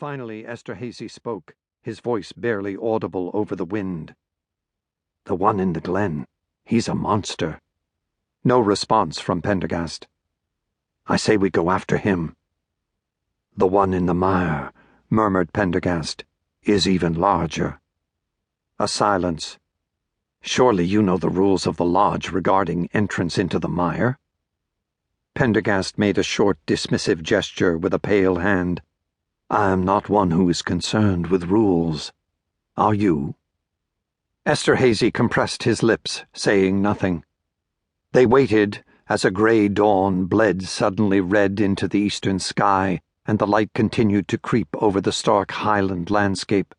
Finally, Esterhazy spoke, his voice barely audible over the wind. "The one in the glen, he's a monster." No response from Pendergast. "I say we go after him." "The one in the mire," murmured Pendergast, "is even larger." A silence. "Surely you know the rules of the lodge regarding entrance into the mire?" Pendergast made a short, dismissive gesture with a pale hand. "I am not one who is concerned with rules. Are you?" Esterhazy compressed his lips, saying nothing. They waited as a grey dawn bled suddenly red into the eastern sky, and the light continued to creep over the stark highland landscape.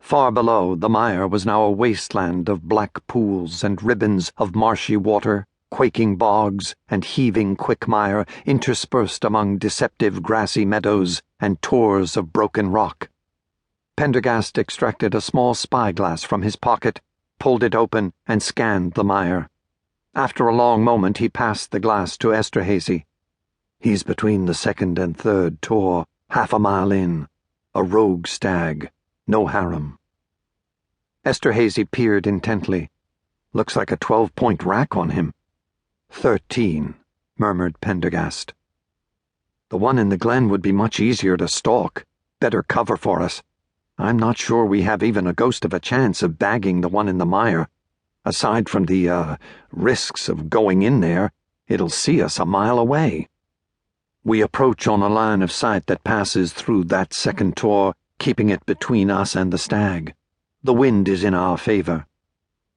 Far below, the mire was now a wasteland of black pools and ribbons of marshy water, quaking bogs and heaving quickmire interspersed among deceptive grassy meadows and tors of broken rock. Pendergast extracted a small spyglass from his pocket, pulled it open, and scanned the mire. After a long moment he passed the glass to Esterhazy. "He's between the second and third tor, half a mile in. A rogue stag, no harem." Esterhazy peered intently. "Looks like a 12-point rack on him." 13, murmured Pendergast. "The one in the glen would be much easier to stalk. Better cover for us. I'm not sure we have even a ghost of a chance of bagging the one in the mire. Aside from the, risks of going in there, it'll see us a mile away. We approach on a line of sight that passes through that second tor, keeping it between us and the stag. The wind is in our favor.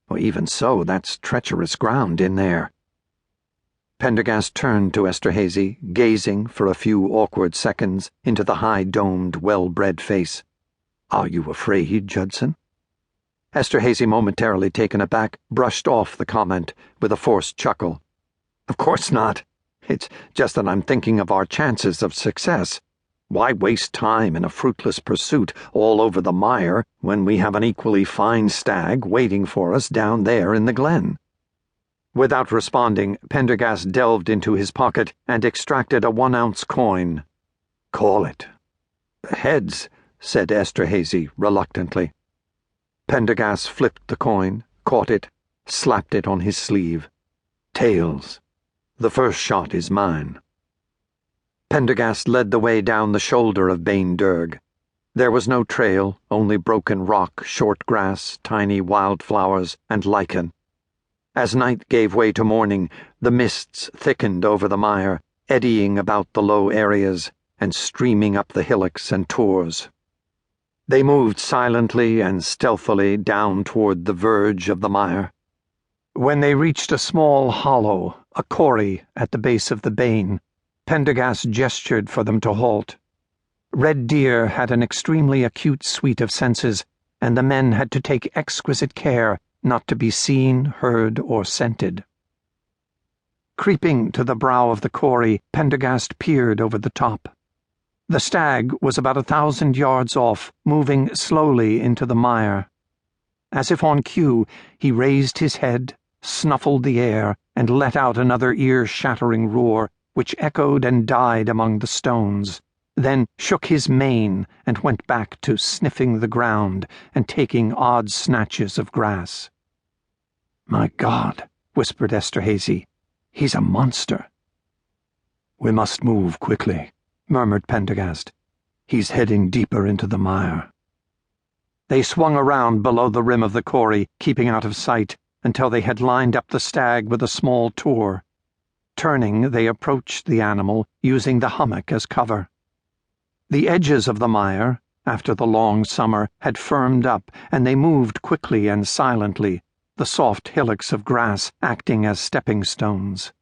Or even so, that's treacherous ground in there." Pendergast turned to Esterhazy, gazing for a few awkward seconds into the high-domed, well-bred face. "Are you afraid, Judson?" Esterhazy, momentarily taken aback, brushed off the comment with a forced chuckle. "Of course not. It's just that I'm thinking of our chances of success. Why waste time in a fruitless pursuit all over the mire when we have an equally fine stag waiting for us down there in the glen?" Without responding, Pendergast delved into his pocket and extracted a 1-ounce coin. "Call it." "Heads," said Esterhazy reluctantly. Pendergast flipped the coin, caught it, slapped it on his sleeve. "Tails. The first shot is mine." Pendergast led the way down the shoulder of Bain Derg. There was no trail, only broken rock, short grass, tiny wildflowers, and lichen. As night gave way to morning, the mists thickened over the mire, eddying about the low areas and streaming up the hillocks and tors. They moved silently and stealthily down toward the verge of the mire. When they reached a small hollow, a corrie at the base of the Bain, Pendergast gestured for them to halt. Red Deer had an extremely acute suite of senses, and the men had to take exquisite care not to be seen, heard, or scented. Creeping to the brow of the corrie, Pendergast peered over the top. The stag was about 1,000 yards off, moving slowly into the mire. As if on cue, he raised his head, snuffled the air, and let out another ear-shattering roar, which echoed and died among the stones, then shook his mane and went back to sniffing the ground and taking odd snatches of grass. "My God," whispered Esterhazy, "he's a monster." "We must move quickly," murmured Pendergast. "He's heading deeper into the mire." They swung around below the rim of the corrie, keeping out of sight, until they had lined up the stag with a small tor. Turning, they approached the animal, using the hummock as cover. The edges of the mire, after the long summer, had firmed up, and they moved quickly and silently, the soft hillocks of grass acting as stepping stones.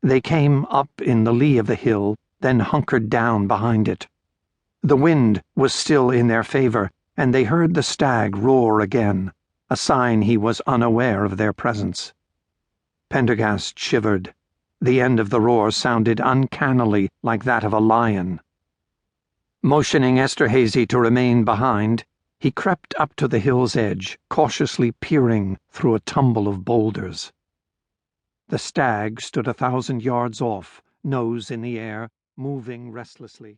They came up in the lee of the hill, then hunkered down behind it. The wind was still in their favor, and they heard the stag roar again, a sign he was unaware of their presence. Pendergast shivered. The end of the roar sounded uncannily like that of a lion. Motioning Esterhazy to remain behind, he crept up to the hill's edge, cautiously peering through a tumble of boulders. The stag stood 1,000 yards off, nose in the air, moving restlessly.